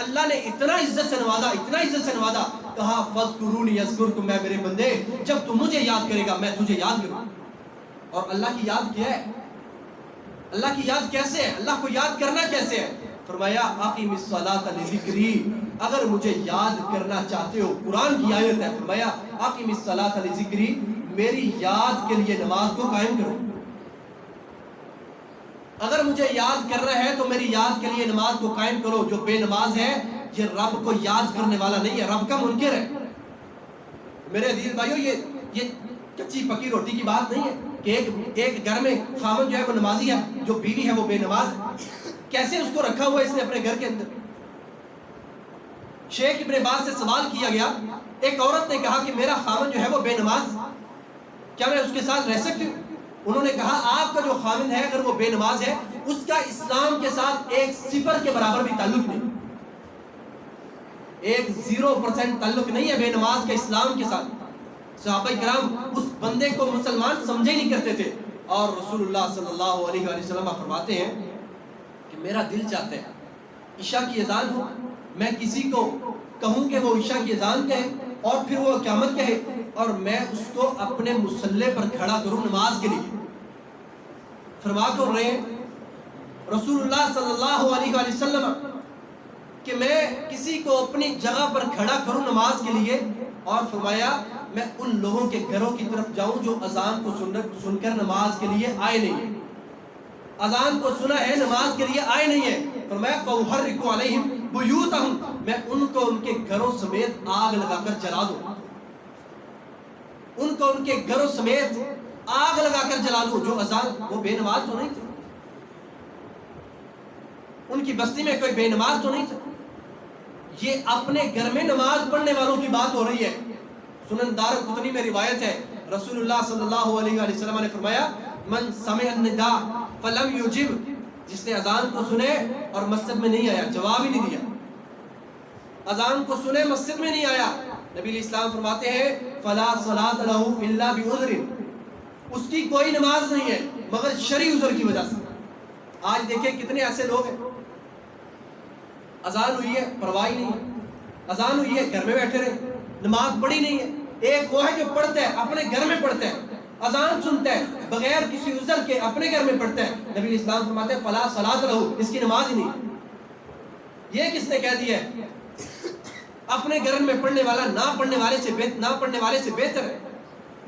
اللہ نے اتنا عزت سے نوازا، اتنا عزت سے نوازا، کہا فَاذْكُرُونِي يَذْكُرْكُمْ، میں میرے بندے جب تم مجھے یاد کرے گا میں تجھے یاد کروں. اور اللہ کی یاد کیا ہے؟ اللہ کی یاد کیسے ہے؟ اللہ کو یاد کرنا کیسے ہے؟ فرمایا اقیم الصلاۃ لذکری، اگر مجھے یاد کرنا چاہتے ہو، قرآن کی آیت ہے، فرمایا اقیم الصلاۃ لذکری، میری یاد کے لیے نماز کو قائم کرو. اگر مجھے یاد کرنا ہے تو میری یاد کے لیے نماز کو قائم کرو. جو بے نماز ہے یہ رب کو یاد کرنے والا نہیں ہے، رب کا منکر ہے. میرے عزیز بھائیو، یہ کچی پکی روٹی کی بات نہیں ہے کہ ایک گھر میں خاوند جو ہے وہ نمازی ہے، جو بیوی ہے وہ بے نماز ہے. کیسے اس کو رکھا ہوا ہے اس نے اپنے گھر کے اندر؟ شیخ ابن باز سے سوال کیا گیا، ایک عورت نے کہا کہ میرا خاوند جو ہے وہ بے نماز، کیا میں اس کے ساتھ رہ سکتی ہوں؟ انہوں نے کہا آپ کا جو خاوند ہے اگر وہ بے نماز ہے، اس کا اسلام کے ساتھ ایک صفر کے برابر بھی تعلق نہیں، ایک 0% تعلق نہیں ہے بے نماز کا اسلام کے ساتھ. صحابہ کرام اس بندے کو مسلمان سمجھے نہیں کرتے تھے. اور رسول اللہ صلی اللہ علیہ وآلہ وسلم فرماتے ہیں کہ میرا دل چاہتا ہے عشاء کی اذان ہو، میں کسی کو کہوں کہ وہ عشاء کی اذان کہے اور پھر وہ اقامت کہے، اور میں اس کو اپنے مصلی پر کھڑا کروں نماز کے لیے. فرما کر رہے ہیں رسول اللہ صلی اللہ علیہ وآلہ وسلم کہ میں کسی کو اپنی جگہ پر کھڑا کروں نماز کے لیے، اور فرمایا میں ان لوگوں کے گھروں کی طرف جاؤں جو اذان کو سن کر نماز کے لیے آئے نہیں ہیں، اذان کو سنا ہے نماز کے لیے آئے نہیں ہیں. فرمایا فَأُحَرِّقُ عَلَيْهِمْ بُيُوتَهُمْ، میں ان کو ان کے گھروں سمیت آگ لگا کر جلا دوں، ان کو ان کے گھروں سمیت آگ لگا کر جلا دوں. جو اذان، وہ بے نماز تو نہیں تھے، ان کی بستی میں کوئی بے نماز تو نہیں تھا. یہ اپنے گھر میں نماز پڑھنے والوں کی بات ہو رہی ہے. سنن دارقطنی میں روایت ہے، رسول اللہ صلی اللہ علیہ وآلہ وسلم نے فرمایا من سمع النداء فلم یجب، جس نے اذان کو سنے اور مسجد میں نہیں آیا، جواب ہی نہیں دیا، اذان کو سنے مسجد میں نہیں آیا، نبی علیہ السلام فرماتے ہیں فلا صلاۃ لہ الا بعذر، اس کی کوئی نماز نہیں ہے مگر شرعی عذر کی وجہ سے. آج دیکھیں کتنے ایسے لوگ ہیں، اذان ہوئی ہے پرواہ نہیں ہے، اذان ہوئی ہے گھر میں بیٹھے رہے، نماز پڑھی نہیں ہے. ایک وہ ہے جو پڑھتا ہے اپنے گھر میں پڑھتا ہے، اذان سنتا ہے بغیر کسی عذر کے اپنے گھر میں پڑھتا ہے، نبی علیہ السلام فرماتے ہیں فلا صلاۃ لہ، اس کی نماز ہی نہیں. یہ کس نے کہہ دیا ہے؟ اپنے گھر میں پڑھنے والا نہ پڑھنے والے سے بہتر ہے،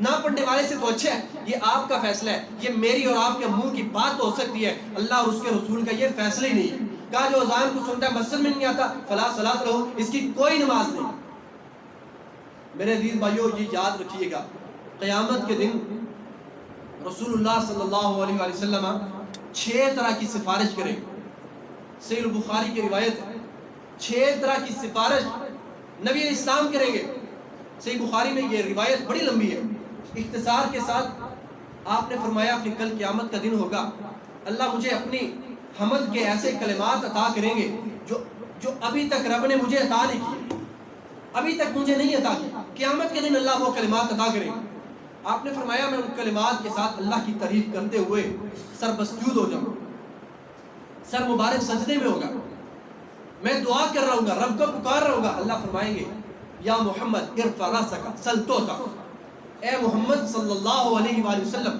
نہ پڑھنے والے سے تو اچھا ہے. یہ آپ کا فیصلہ ہے، یہ میری اور آپ کے منہ کی بات ہو سکتی ہے، اللہ اور اس کے رسول کا یہ فیصلہ ہی نہیں ہے. کہا جو اذان کو سنتا ہے مسجد میں نہیں آتا فلا صلاۃ لہ، اس کی کوئی نماز نہیں. میرے عزیز بھائیو، یہ یاد رکھیے گا قیامت کے دن رسول اللہ صلی اللہ علیہ وآلہ وسلم 6 طرح کی سفارش کریں. صحیح البخاری کی روایت ہے، 6 طرح کی سفارش نبی علیہ السلام کریں گے. صحیح بخاری میں یہ روایت بڑی لمبی ہے، اختصار کے ساتھ آپ نے فرمایا کہ کل قیامت کا دن ہوگا، اللہ مجھے اپنی حمد کے ایسے کلمات عطا کریں گے جو ابھی تک رب نے مجھے عطا نہیں کیے، ابھی تک مجھے نہیں عطا کی. قیامت کے دن اللہ وہ کلمات عطا کریں گے. آپ نے فرمایا میں ان کلمات کے ساتھ اللہ کی تعریف کرتے ہوئے سر بسجود ہو جاؤں، سر مبارک سجدے میں ہوگا، میں دعا کر رہا ہوں گا، رب کو پکار رہا ہوں گا. اللہ فرمائیں گے یا محمد ارفع راسک سل توتا، اے محمد صلی اللہ علیہ وآلہ وسلم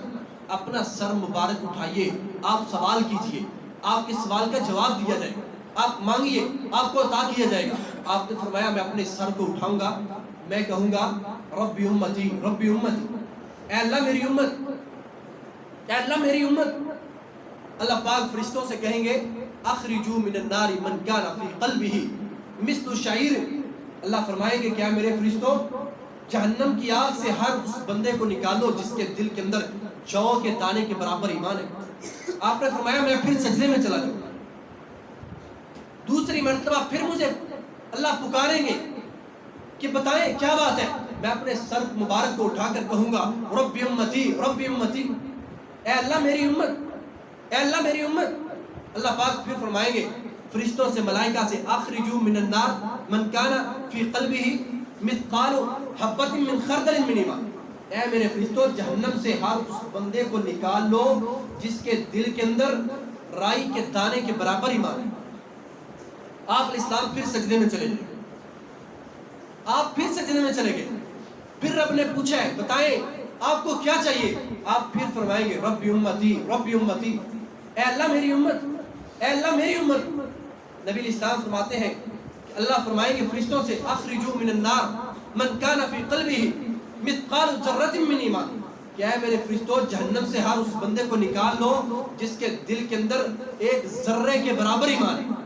اپنا سر مبارک اٹھائیے، آپ سوال کیجئے، آپ کے سوال کا جواب دیا جائے گا، آپ مانگیے آپ کو عطا کیا جائے گا. آپ نے فرمایا میں اپنے سر کو اٹھاؤں گا، میں کہوں گا ربی امتی ربی امتی، اے اللہ میری امت، اے اللہ میری امت. اللہ پاک فرشتوں سے کہیں گے اخرجوا من النار من کان فی قلبہ مثل شعیر. اللہ فرمائیں گے کیا میرے فرشتوں جہنم کی آگ سے ہر اس بندے کو نکالو جس کے دل کے اندر جو کے دانے کے برابر ایمان ہے. آپ نے فرمایا میں پھر سجدے میں چلا جاؤں گا. دوسری مرتبہ پھر مجھے اللہ پکاریں گے کہ بتائیں کیا بات ہے. میں اپنے سر مبارک کو اٹھا کر کہوں گا ربی امتی ربی امتی، اے اللہ میری امت، اے اللہ میری امت. اللہ پاک پھر فرمائیں گے فرشتوں سے ملائکہ سے اخرجوا من النار من کان فی قلبہ مثقال حبۃ من خردل من ایمان. اے میرے فرشتوں جہنم سے ہر اس بندے کو نکال لو جس کے دل کے اندر رائی کے دانے کے برابر ایمان ہے. آپ الاسلام پھر سجدے میں چلے گئے، آپ پھر سجدے میں چلے گئے. پھر رب نے پوچھا ہے بتائیں آپ کو کیا چاہیے، آپ پھر فرمائیں گے رب امتی رب امتی، اے اللہ میری امت، اے اللہ میری امت. نبی الاسلام فرماتے ہیں کہ اللہ فرمائیں گے فرشتوں سے اخرجوا من النار من کان فی قلبہ مثقال ذرۃ من ایمان، کیا ہے میرے فرشتوں جہنم سے ہر اس بندے کو نکال لو جس کے دل کے اندر ایک ذرے کے برابر ایمان ہے.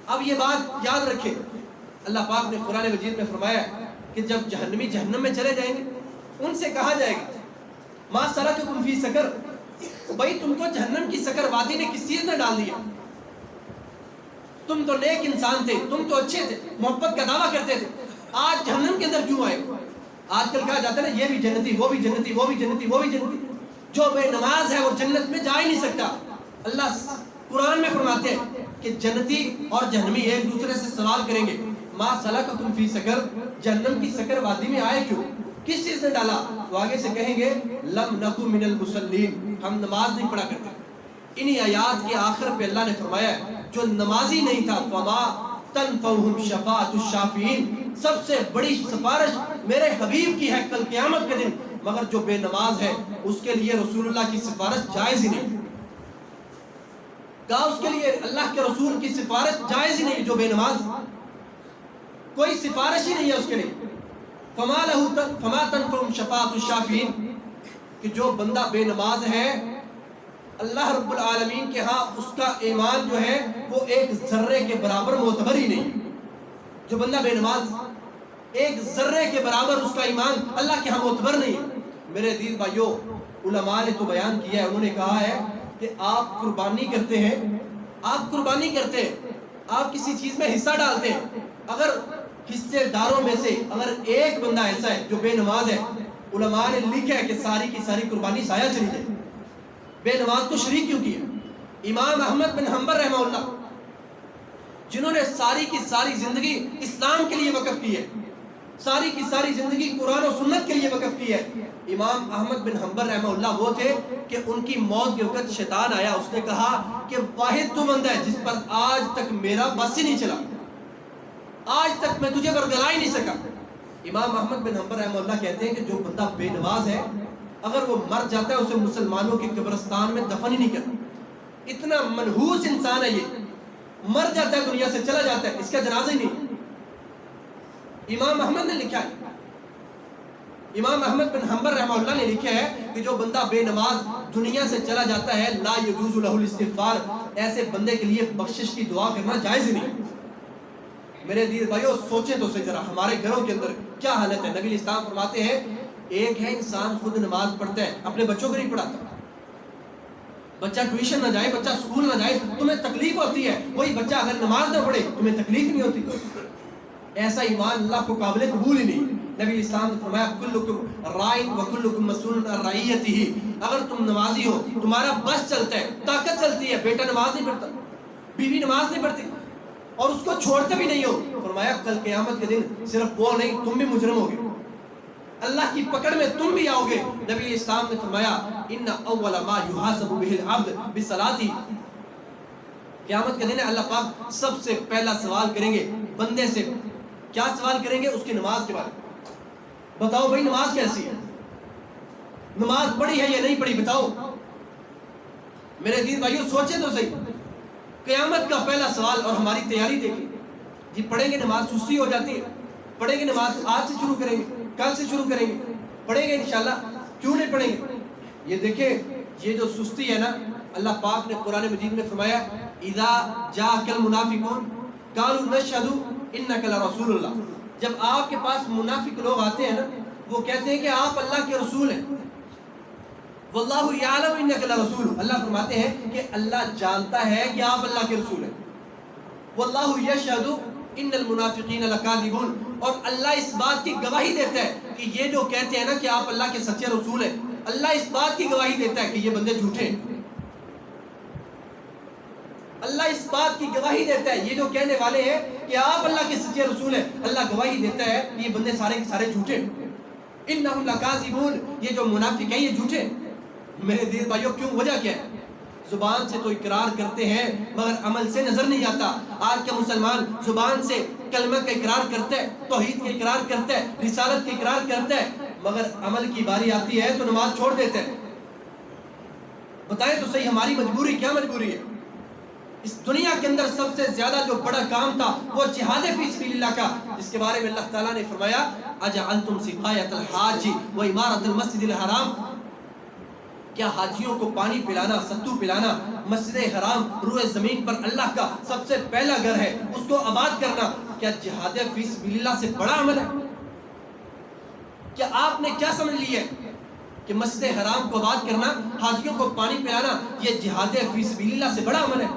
اب یہ بات یاد رکھیں، اللہ پاک نے قرآن مجید میں فرمایا کہ جب جہنمی جہنم میں چلے جائیں گے ان سے کہا جائے گا ما سلککم فی سقر، بھائی تم کو جہنم کی سقر وادی نے کس چیز میں ڈال دیا، تم تو نیک انسان تھے، تم تو اچھے تھے، محبت کا دعویٰ کرتے تھے، آج جہنم کے اندر کیوں آئے؟ آج کل کہا جاتا ہے نا یہ بھی جنتی وہ بھی جنتی وہ بھی جنتی وہ بھی جنتی، جو بے نماز ہے وہ جنت میں جا ہی نہیں سکتا. اللہ قرآن میں فرماتے ہیں کہ جنتی اور جہنمی ایک دوسرے سے سوال کریں گے ما سلککم فی سقر، جہنم کی سقر وادی میں آئے کیوں، کس چیز نے ڈالا؟ تو آگے سے کہیں گے لم نکو من المصلین، ہم نماز نہیں پڑھا کرتے. انہی آیات کے آخر پہ اللہ نے فرمایا جو نمازی نہیں تھا فما تنفعهم شفاعت الشافعین، سب سے بڑی سفارش میرے حبیب کی ہے کل قیامت کے دن، مگر جو بے نماز ہے اس کے لیے رسول اللہ کی سفارش جائز ہی نہیں. کہا اس کے لیے اللہ کے رسول کی سفارش جائز ہی نہیں، جو بے نماز کوئی سفارش ہی نہیں ہے اس کے لیے. فما تنفعهم شفاعت الشافعین، کہ جو بندہ بے نماز ہے اللہ رب العالمین کے ہاں اس کا ایمان جو ہے وہ ایک ذرے کے برابر معتبر ہی نہیں. جو بندہ بے نماز ایک ذرے کے برابر اس کا ایمان اللہ کے ہاں معتبر نہیں. میرے عزیز بھائیو، علماء نے تو بیان کیا ہے، انہوں نے کہا ہے کہ آپ قربانی کرتے ہیں، آپ قربانی کرتے ہیں، آپ کسی چیز میں حصہ ڈالتے ہیں، اگر حصے داروں میں سے اگر ایک بندہ ایسا ہے جو بے نماز ہے، علماء نے لکھا ہے کہ ساری کی ساری قربانی ضائع چلی جائے. بے نماز کو شریک کیوں کیا؟ امام احمد بن حنبل رحمہ اللہ جنہوں نے ساری کی ساری زندگی اسلام کے لیے وقف کی ہے، ساری کی ساری زندگی قرآن و سنت کے لیے وقف کی ہے، امام احمد بن حنبل رحمہ اللہ وہ تھے کہ ان کی موت کے وقت شیطان آیا، اس نے کہا کہ واحد تو بندہ ہے جس پر آج تک میرا بس ہی نہیں چلا، آج تک میں تجھے برگلا ہی نہیں سکا. امام احمد بن حنبل رحمہ اللہ کہتے ہیں کہ جو بندہ بے نماز ہے اگر وہ مر جاتا ہے اسے مسلمانوں کے قبرستان میں دفن ہی نہیں کرتا. اتنا منحوس انسان ہے، یہ مر جاتا ہے دنیا سے چلا جاتا ہے، اس کا جنازہ ہی نہیں. امام احمد نے لکھا ہے، امام احمد بن حنبل رحمہ اللہ نے لکھا ہے کہ جو بندہ بے نماز دنیا سے چلا جاتا ہے لا یجوز لہ الاستغفار، ایسے بندے کے لیے بخشش کی دعا کرنا جائز ہی نہیں. میرے عزیز بھائیو سوچیں تو صحیح ذرا ہمارے گھروں کے اندر کیا حالت ہے. نبی اسلام فرماتے ہیں ایک ہے انسان خود نماز پڑھتا ہے اپنے بچوں کو نہیں پڑھاتا، بچہ ٹیوشن نہ جائے، بچہ اسکول نہ جائے، تمہیں تکلیف ہوتی ہے، وہی بچہ اگر نماز نہ پڑھے تمہیں تکلیف نہیں ہوتی. ایسا ایمان اللہ کو قابل قبول ہی نہیں. نبی اسلام نے فرمایا کلکم رائن و کلکم مسئول عن رعیتہ، اگر تم نمازی ہو تمہارا بس چلتا ہے، طاقت چلتی ہے، بیٹا نماز نہیں پڑھتا، بیوی نماز نہیں پڑھتی اور اس کو چھوڑتے بھی نہیں ہو، فرمایا کل قیامت کے دن صرف وہ نہیں تم بھی مجرم ہوگے، اللہ کی پکڑ میں تم بھی آؤ گے. نبی اسلام نے فرمایا ان اول ما یحاسب به العبد بصلاتی، قیامت کے دن اللہ پاک سب سے پہلا سوال کریں گے بندے سے. کیا سوال کریں گے؟ اس کی نماز کے بارے میں. بتاؤ بھائی نماز کیسی ہے، نماز پڑھی ہے یا نہیں پڑھی، بتاؤ. میرے عزیز بھائیو سوچیں تو صحیح، قیامت کا پہلا سوال. اور ہماری تیاری دیکھیں جی، پڑھیں گے نماز سستی ہو جاتی ہے، پڑھیں گے نماز آج سے شروع کریں گے، کل سے شروع کریں گے، پڑھیں گے انشاءاللہ، کیوں نہیں پڑھیں گے. یہ دیکھیں یہ جو سستی ہے نا، اللہ پاک نے قرآن مجید میں فرمایا اذا جاءک المنافقون قالوا نشهد انک لرسول اللہ، جب آپ کے پاس منافق لوگ آتے ہیں نا وہ کہتے ہیں کہ آپ اللہ کے رسول ہیں. واللہ یعلم انک لرسول، اللہ فرماتے ہیں کہ اللہ جانتا ہے کہ آپ اللہ کے رسول ہیں. واللہ یشہد ان المنافقین لکاذبون، اور اللہ اس بات کی گواہی دیتا ہے کہ یہ جو کہتے ہیں نا کہ آپ اللہ کے سچے رسول ہیں، اللہ اس بات کی گواہی دیتا ہے کہ یہ بندے جھوٹے ہیں. اللہ اس بات کی گواہی دیتا ہے، یہ جو کہنے والے ہیں کہ آپ اللہ کے سچے رسول ہیں، اللہ گواہی دیتا ہے کہ یہ بندے سارے کے سارے جھوٹے ہیں. انہم لکاذبون، یہ جو منافق ہیں یہ جھوٹے ہیں. میرے دل بھائیوں کیوں، وجہ کیا ہے؟ زبان سے تو اقرار کرتے ہیں مگر عمل سے نظر نہیں آتا. آج کا مسلمان زبان سے کلمہ کا اقرار کرتا ہے, توحید کا اقرار کرتا ہے, رسالت کا اقرار کرتا ہے, مگر عمل کی باری آتی ہے تو نماز چھوڑ دیتا ہے. بتائیں تو صحیح ہماری مجبوری کیا مجبوری ہے؟ اس دنیا کے اندر سب سے زیادہ جو بڑا کام تھا وہ جہاد فی سبیل اللہ کا, جس کے بارے میں اللہ تعالیٰ نے فرمایا اجعلتم سقایۃ الحاج و امارۃ المسجد الحرام, کیا حاجیوں کو پانی پلانا, ستو پلانا, مسجد حرام روئے زمین پر اللہ کا سب سے پہلا گھر ہے, اس کو آباد کرنا, کیا جہاد فی سبیل اللہ سے بڑا عمل ہے؟ کیا آپ نے کیا سمجھ لی ہے کہ مسجد حرام کو آباد کرنا, حاجیوں کو پانی پلانا یہ جہاد فی سبیل اللہ سے بڑا عمل ہے؟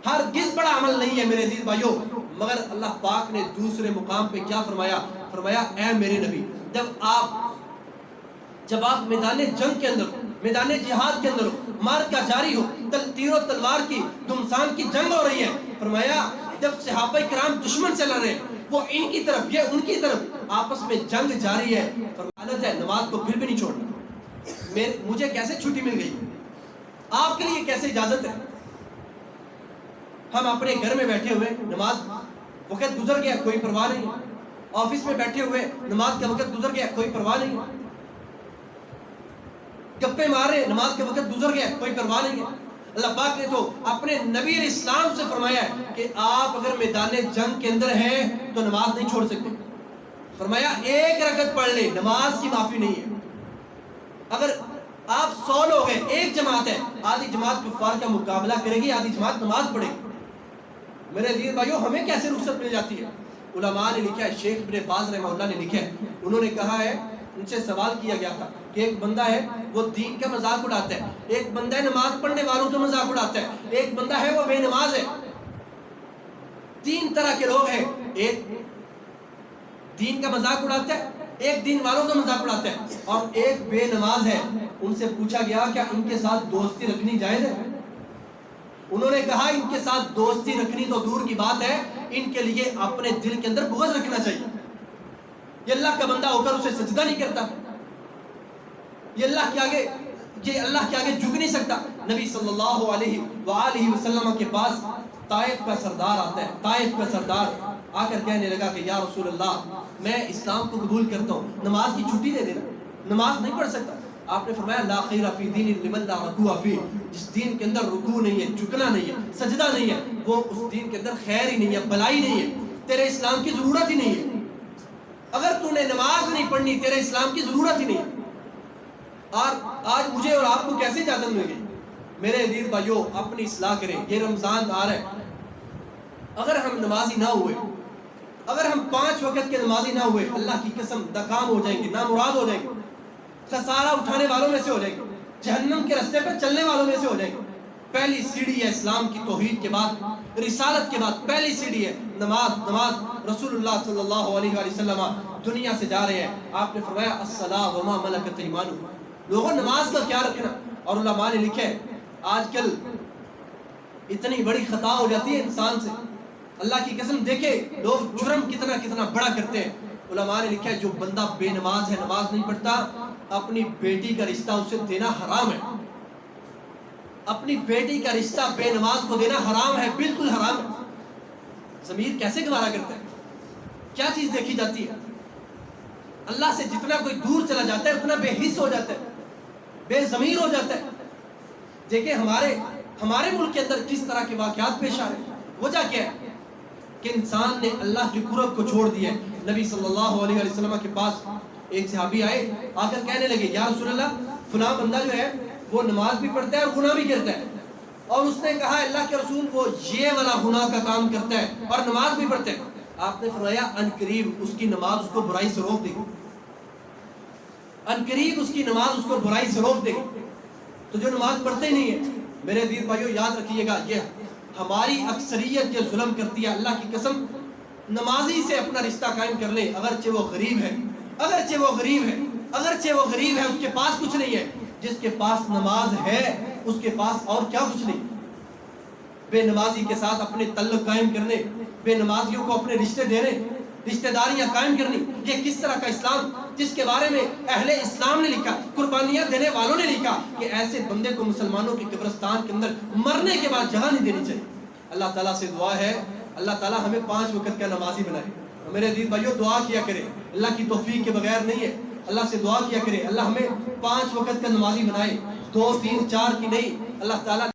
ہرگز بڑا عمل نہیں ہے میرے عزیز بھائیوں. مگر اللہ پاک نے دوسرے مقام پہ کیا فرمایا؟ فرمایا اے میرے نبی, جب آپ میدان جنگ کے اندر, میدان جہاد کے اندر ہو, مارکا جاری ہو, تیر و تلوار کی دمسان کی جنگ ہو رہی ہے, فرمایا جب صحابہ کرام دشمن سے لڑ رہے ہیں, وہ ان کی طرف یہ ان کی طرف, آپس میں جنگ جاری ہے, فرمایا ہے نماز کو پھر بھی نہیں چھوڑنا. مجھے کیسے چھٹی مل گئی, آپ کے لیے کیسے اجازت ہے؟ ہم اپنے گھر میں بیٹھے ہوئے, نماز وقت گزر گیا کوئی پرواہ نہیں, آفس میں بیٹھے ہوئے نماز کا وقت گزر گیا کوئی پرواہ نہیں, گپے مار رہے نماز کا وقت گزر گیا کوئی پرواہ نہیں ہے. اللہ پاک نے تو اپنے نبی اسلام سے فرمایا ہے کہ آپ اگر میدان جنگ کے اندر ہیں تو نماز نہیں چھوڑ سکتے. فرمایا ایک رکعت پڑھ لے, نماز کی معافی نہیں ہے. اگر آپ 100 لوگ ہیں, ایک جماعت ہے, آدھی جماعت کفار کا مقابلہ کرے گی, آدھی جماعت نماز پڑھے گی. میرے عزیز بھائیوں ہمیں کیسے رخصت مل جاتی ہے؟ علماء نے لکھا ہے, شیخ ابن باز رحمہ اللہ نے لکھا ہے, انہوں نے کہا ہے, ان سے سوال کیا گیا تھا کہ ایک بندہ ہے وہ دین کا مذاق اڑاتا ہے, ایک بندہ ہے نماز پڑھنے والوں کا مذاق اڑاتا ہے, ایک بندہ ہے وہ بے نماز ہے. 3 طرح کے لوگ ہیں, ایک دین کا مذاق اڑاتا ہے, ایک دین والوں کا مذاق اڑاتا ہے, اور ایک بے نماز ہے. ان سے پوچھا گیا کیا ان کے ساتھ دوستی رکھنی جائز ہے؟ انہوں نے کہا ان کے ساتھ دوستی رکھنی تو دور کی بات ہے, ان کے لیے اپنے دل کے اندر بغض رکھنا چاہیے. یہ اللہ کا بندہ ہو کر اسے سجدہ نہیں کرتا, یہ اللہ کے آگے جھک نہیں سکتا. نبی صلی اللہ علیہ وآلہ وسلم کے پاس طائف کا سردار آتا ہے, طائف کا سردار آ کر کہنے لگا کہ یا رسول اللہ میں اسلام کو قبول کرتا ہوں, نماز کی چھٹی دے دینا, نماز نہیں پڑھ سکتا. آپ نے فرمایا لا خیر فی دین لمن لا رکوع فی, جس دین کے اندر رکوع نہیں ہے, جھکنا نہیں ہے, سجدہ نہیں ہے, وہ اس دین کے اندر خیر ہی نہیں ہے, بھلائی نہیں ہے, تیرے اسلام کی ضرورت ہی نہیں ہے. اگر تو نے نماز نہیں پڑھنی تیرے اسلام کی ضرورت ہی نہیں ہے. اور آج مجھے اور آپ کو کیسے اجازت مل گئی؟ میرے عزیز بھائیوں اپنی اصلاح کریں, یہ رمضان آ رہا ہے, اگر ہم نمازی نہ ہوئے, اگر ہم 5 وقت کے نمازی نہ ہوئے, اللہ کی قسم ناکام ہو جائیں گے, نامراد ہو جائیں گے, خسارہ اٹھانے والوں میں سے ہو جائیں گے, جہنم کے راستے پہ چلنے والوں میں سے ہو جائیں گے. پہلی سیڑھی ہے اسلام کی, توحید کے بعد, رسالت کے بعد پہلی سیڑھی ہے نماز. نماز رسول اللہ صلی اللہ علیہ وآلہ وسلم دنیا سے جا رہے ہیں, آپ نے فرمایا الصلاۃ وما ملکت ایمانکم, لوگوں نماز کا خیال رکھنا. اور علماء نے لکھا ہے آج کل اتنی بڑی خطا ہو جاتی ہے انسان سے, اللہ کی قسم دیکھے لوگ جرم کتنا بڑا کرتے ہیں. علماء نے لکھا ہے جو بندہ بے نماز ہے, نماز نہیں پڑھتا, اپنی بیٹی کا رشتہ اسے دینا حرام ہے. اپنی بیٹی کا رشتہ بے نماز کو دینا حرام ہے, بالکل حرام ہے. ضمیر کیسے گوارا کرتا ہے؟ کیا چیز دیکھی جاتی ہے؟ اللہ سے جتنا کوئی دور چلا جاتا ہے اتنا بے حس ہو جاتا ہے, بے ضمیر ہو جاتا ہے. دیکھیں ہمارے ملک کے اندر کس طرح کے واقعات پیش آ رہے ہیں. وجہ کیا ہے کہ انسان نے اللہ کی قرب کو چھوڑ دیا ہے. نبی صلی اللہ علیہ وسلم کے پاس ایک صحابی آئے, آ کر کہنے لگے یا رسول اللہ فلاں بندہ جو ہے وہ نماز بھی پڑھتا ہے اور گناہ بھی کرتا ہے. اور اس نے کہا اللہ کے رسول وہ یہ والا گناہ کا کام کرتا ہے اور نماز بھی پڑھتا ہے. آپ نے فرمایا ان قریب اس کی نماز اس کو برائی سے روک دے گی, ان قریب اس کی نماز اس کو برائی سے روک دے گی. تو جو نماز پڑھتے ہی نہیں ہے, میرے دیر بھائیوں یاد رکھیے گا, یہ ہماری اکثریت جو ظلم کرتی ہے, اللہ کی قسم نمازی سے اپنا رشتہ قائم کر لے, اگرچہ وہ غریب ہے, اگرچہ وہ غریب ہے, اگرچہ وہ غریب ہے, اس کے پاس کچھ نہیں ہے. جس کے پاس نماز ہے اس کے پاس اور کیا کچھ نہیں. بے نمازی کے ساتھ اپنے تعلق قائم کرنے, بے نمازیوں کو اپنے رشتے دینے, رشتہ داریاں قائم کرنی، یہ کس طرح کا اسلام جس کے بارے میں اہل اسلام نے لکھا، قربانیاں دینے والوں نے لکھا کہ ایسے بندے کو مسلمانوں کی قبرستان کے اندر مرنے کے بعد جگہ نہیں دینی چاہیے۔ اللہ تعالیٰ سے دعا ہے اللہ تعالیٰ ہمیں 5 وقت کا نمازی بنائے۔ میرے عزیز بھائیو دعا کیا کرے، اللہ کی توفیق کے بغیر نہیں ہے، اللہ سے دعا کیا کرے اللہ ہمیں 5 وقت کا نمازی بنائے، 2 3 4 کی نہیں، اللہ تعالیٰ